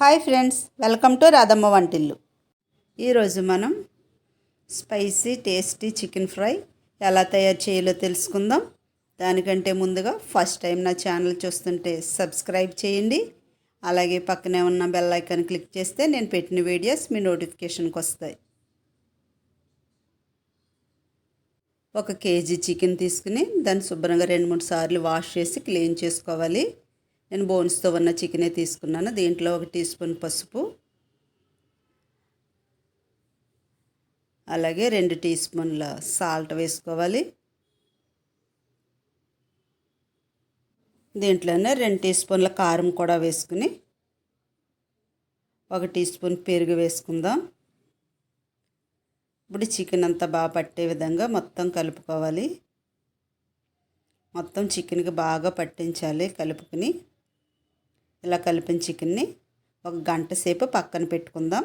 Hi friends, welcome to Radhamma వంటిల్లు. ఈరోజు మనం స్పైసీ టేస్టీ చికెన్ ఫ్రై ఎలా తయారు చేయాలో తెలుసుకుందాం. దానికంటే ముందుగా ఫస్ట్ టైం నా ఛానల్ చూస్తుంటే సబ్స్క్రైబ్ చేయండి. అలాగే పక్కనే ఉన్న బెల్ ఐకాన్ క్లిక్ చేస్తే నేను పెట్టిన వీడియోస్ మీ నోటిఫికేషన్కి వస్తాయి. 1 కేజీ చికెన్ తీసుకుని దాన్ని శుభ్రంగా 2-3 సార్లు వాష్ చేసి క్లీన్ చేసుకోవాలి. నేను బోన్స్తో ఉన్న చికెనే తీసుకున్నాను. దీంట్లో 1 టీ స్పూన్ పసుపు, అలాగే 2 టీ స్పూన్ల సాల్ట్ వేసుకోవాలి. దీంట్లోనే 2 టీ స్పూన్ల కారం కూడా వేసుకుని 1 టీ స్పూన్ పెరుగు వేసుకుందాం. ఇప్పుడు చికెన్ అంతా బాగా పట్టే విధంగా మొత్తం కలుపుకోవాలి. మొత్తం చికెన్కి బాగా పట్టించాలి. కలుపుకుని ఇలా కలిపిన చికెన్ని 1 గంట సేపు పక్కన పెట్టుకుందాం.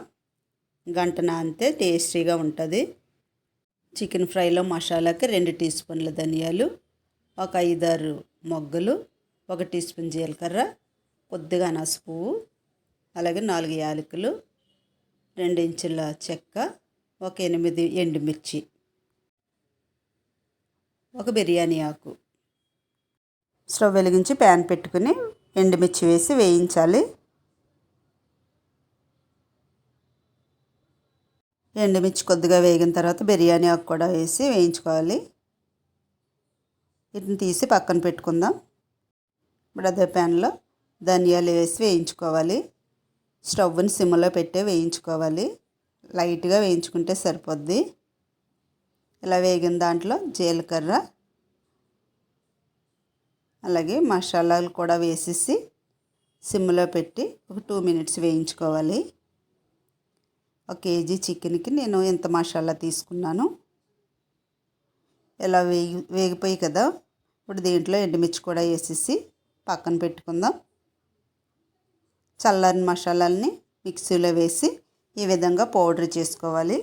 గంట నానితే టేస్టీగా ఉంటుంది. చికెన్ ఫ్రైలో మసాలాకి 2 టీ స్పూన్ల ధనియాలు, ఒక 5-6 మొగ్గలు, 1 టీ స్పూన్ జీలకర్ర, కొద్దిగా అనాస పువ్వు, అలాగే 4 యాలకులు, 2 ఇంచుల చెక్క, ఒక 8 ఎండుమిర్చి, ఒక బిర్యానీ ఆకు. స్టవ్ వెలిగించి ప్యాన్ పెట్టుకుని ఎండుమిర్చి వేసి వేయించాలి. ఎండుమిర్చి కొద్దిగా వేగిన తర్వాత బిర్యానీ ఆకు కూడా వేసి వేయించుకోవాలి. వీటిని తీసి పక్కన పెట్టుకుందాం. ఇప్పుడు అదే ప్యాన్లో ధనియాలు వేసి వేయించుకోవాలి. స్టవ్ని సిమ్లో పెట్టే వేయించుకోవాలి. లైట్గా వేయించుకుంటే సరిపోద్ది. ఇలా వేగిన దాంట్లో జీలకర్ర, అలాగే మసాలాలు కూడా వేసేసి సిమ్లో పెట్టి ఒక 2 మినిట్స్ వేయించుకోవాలి. 1 కేజీ చికెన్కి నేను ఇంత మసాలా తీసుకున్నాను. ఇలా వేగిపోయి కదా, ఇప్పుడు దీంట్లో ఎండుమిర్చి కూడా వేసేసి పక్కన పెట్టుకుందాం. చల్లారిన మసాలాలని మిక్సీలో వేసి ఈ విధంగా పౌడర్ చేసుకోవాలి.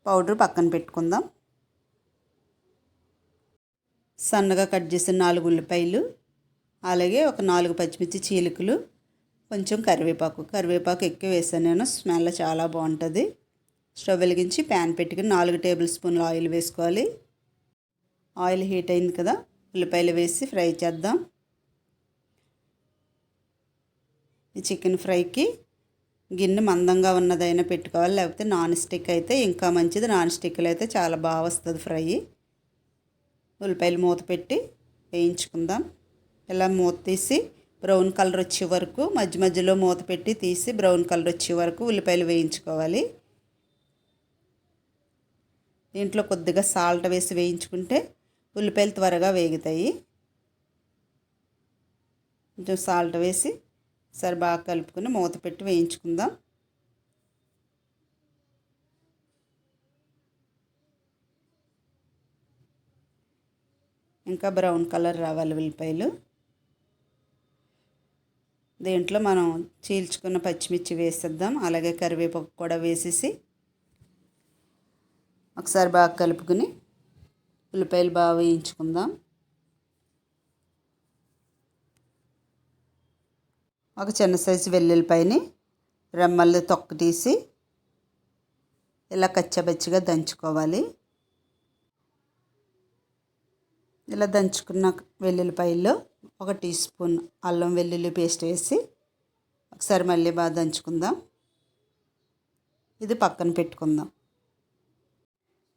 పౌడర్ పక్కన పెట్టుకుందాం. సన్నగా కట్ చేసిన 4 ఉల్లిపాయలు, అలాగే ఒక 4 పచ్చిమిర్చి చీలికలు, కొంచెం కరివేపాకు ఎక్కువ వేసాను నేను. స్మెల్ చాలా బాగుంటుంది. స్టవ్ వెలిగించి ప్యాన్ పెట్టుకుని 4 టేబుల్ స్పూన్ల ఆయిల్ వేసుకోవాలి. ఆయిల్ హీట్ అయింది కదా, ఉల్లిపాయలు వేసి ఫ్రై చేద్దాం. ఈ చికెన్ ఫ్రైకి గిన్నె మందంగా ఉన్నదైనా పెట్టుకోవాలి, లేకపోతే నాన్ స్టిక్ అయితే ఇంకా మంచిది. నాన్ స్టిక్లో అయితే చాలా బాగా వస్తుంది ఫ్రై. ఉల్లిపాయలు మూత పెట్టి వేయించుకుందాం. ఇలా మూత తీసి బ్రౌన్ కలర్ వచ్చే వరకు మధ్య మధ్యలో మూత పెట్టి తీసి బ్రౌన్ కలర్ వచ్చే వరకు ఉల్లిపాయలు వేయించుకోవాలి. దీంట్లో కొద్దిగా సాల్ట్ వేసి వేయించుకుంటే ఉల్లిపాయలు త్వరగా వేగుతాయి. కొంచెం సాల్ట్ వేసి సరి బాగా కలుపుకొని మూత పెట్టి వేయించుకుందాం. ఇంకా బ్రౌన్ కలర్ రావాలి ఉల్లిపాయలు. దీంట్లో మనం చీల్చుకున్న పచ్చిమిర్చి వేసేద్దాం. అలాగే కరివేపాకు కూడా వేసేసి ఒకసారి బాగా కలుపుకుని ఉల్లిపాయలు బాగా వేయించుకుందాం. ఒక చిన్న సైజు వెల్లుల్లిపాయని రెమ్మలు తొక్క తీసి ఇలా కచ్చబచ్చిగా దంచుకోవాలి. ఇలా దంచుకున్న వెల్లుల్లిపాయల్లో 1 టీ స్పూన్ అల్లం వెల్లుల్లి పేస్ట్ వేసి ఒకసారి మళ్ళీ బాగా దంచుకుందాం. ఇది పక్కన పెట్టుకుందాం.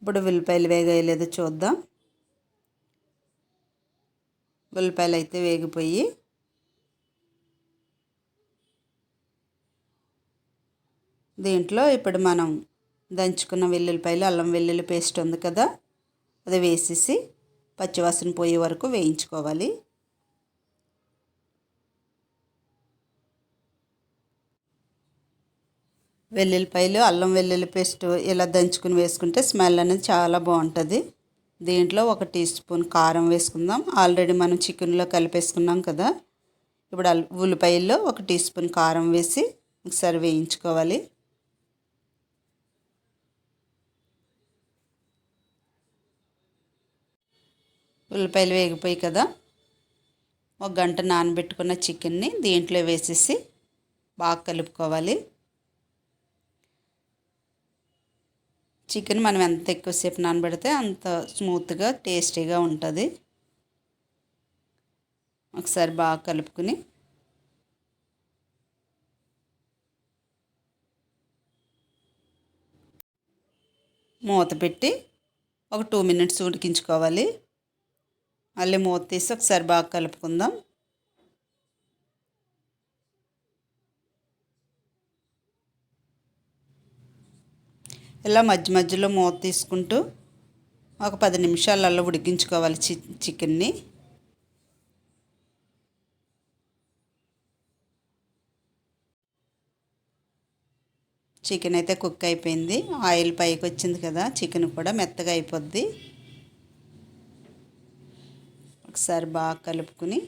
ఇప్పుడు ఉల్లిపాయలు వేగలేదో చూద్దాం. ఉల్లిపాయలు అయితే వేగిపోయి దీంట్లో ఇప్పుడు మనం దంచుకున్న వెల్లుల్లిపాయలు అల్లం వెల్లుల్లి పేస్ట్ ఉంది కదా, అది వేసేసి పచ్చివాసన పోయే వరకు వేయించుకోవాలి. వెల్లుల్లిపాయలు అల్లం వెల్లుల్లి పేస్ట్ ఇలా దంచుకుని వేసుకుంటే స్మెల్ అనేది చాలా బాగుంటుంది. దీంట్లో 1 టీ స్పూన్ కారం వేసుకుందాం. ఆల్రెడీ మనం చికెన్లో కలిపేసుకున్నాం కదా. ఇప్పుడు ఉల్లిపాయల్లో 1 టీ స్పూన్ కారం వేసి ఒకసారి వేయించుకోవాలి. ఉల్లిపాయలు వేగిపోయి కదా, 1 గంట నానబెట్టుకున్న చికెన్ని దీంట్లో వేసేసి బాగా కలుపుకోవాలి. చికెన్ మనం ఎంత ఎక్కువసేపు నానబెడితే అంత స్మూత్గా టేస్టీగా ఉంటుంది. ఒకసారి బాగా కలుపుకుని మూత పెట్టి ఒక 2 మినిట్స్ ఉడికించుకోవాలి. మళ్ళీ మూత తీసి ఒకసారి బాగా కలుపుకుందాం. ఇలా మధ్య మధ్యలో మూత తీసుకుంటూ ఒక 10 నిమిషాలలో ఉడికించుకోవాలి చికెన్ని. చికెన్ అయితే కుక్ అయిపోయింది. ఆయిల్ పైకి వచ్చింది కదా, చికెన్ కూడా మెత్తగా అయిపోద్ది. ఒకసారి బాగా కలుపుకుని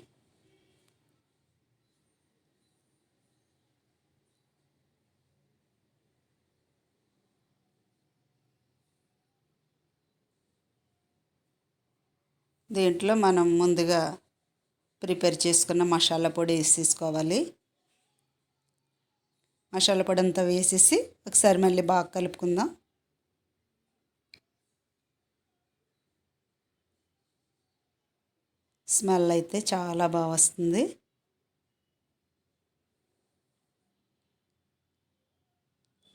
దీంట్లో మనం ముందుగా ప్రిపేర్ చేసుకున్న మసాలా పొడి వేసేసుకోవాలి. మసాలా పొడి అంతా వేసేసి ఒకసారి మళ్ళీ బాగా కలుపుకుందాం. స్మెల్ అయితే చాలా బాగా వస్తుంది.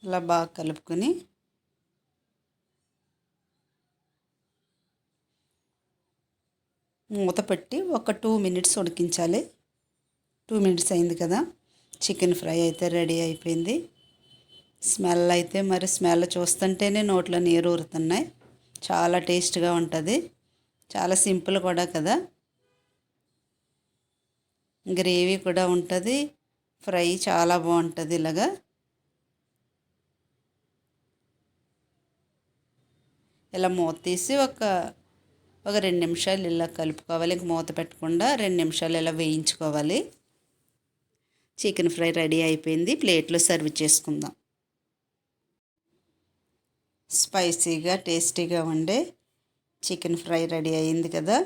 ఇలా బాగా కలుపుకొని మూత పెట్టి ఒక 2 మినిట్స్ ఉడికించాలి. 2 మినిట్స్ అయింది కదా, చికెన్ ఫ్రై అయితే రెడీ అయిపోయింది. స్మెల్ అయితే మరి స్మెల్ చూస్తుంటేనే నోట్లో నీరు ఊరుతున్నాయి. చాలా టేస్ట్గా ఉంటుంది. చాలా సింపుల్ కూడా కదా. గ్రేవీ కూడా ఉంటుంది, ఫ్రై చాలా బాగుంటుంది. ఇలాగా ఇలా మూత తీసి ఒక 2 నిమిషాలు ఇలా కలుపుకోవాలి. ఇంక మూత పెట్టకుండా 2 నిమిషాలు ఇలా వేయించుకోవాలి. చికెన్ ఫ్రై రెడీ అయిపోయింది. ప్లేట్లో సర్వ్ చేసుకుందాం. స్పైసీగా టేస్టీగా ఉండే చికెన్ ఫ్రై రెడీ అయింది కదా.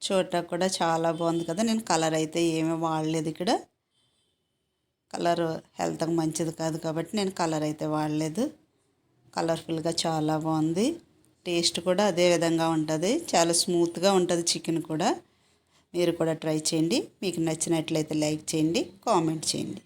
చూడటానికి కూడా చాలా బాగుంది కదా. నేను కలర్ అయితే ఏమీ వాడలేదు. ఇక్కడ కలర్ హెల్త్కి మంచిది కాదు కాబట్టి నేను కలర్ అయితే వాడలేదు. కలర్ఫుల్గా చాలా బాగుంది. టేస్ట్ కూడా అదే విధంగా ఉంటుంది. చాలా స్మూత్గా ఉంటుంది చికెన్ కూడా. మీరు కూడా ట్రై చేయండి. మీకు నచ్చినట్లయితే లైక్ చేయండి, కామెంట్ చేయండి.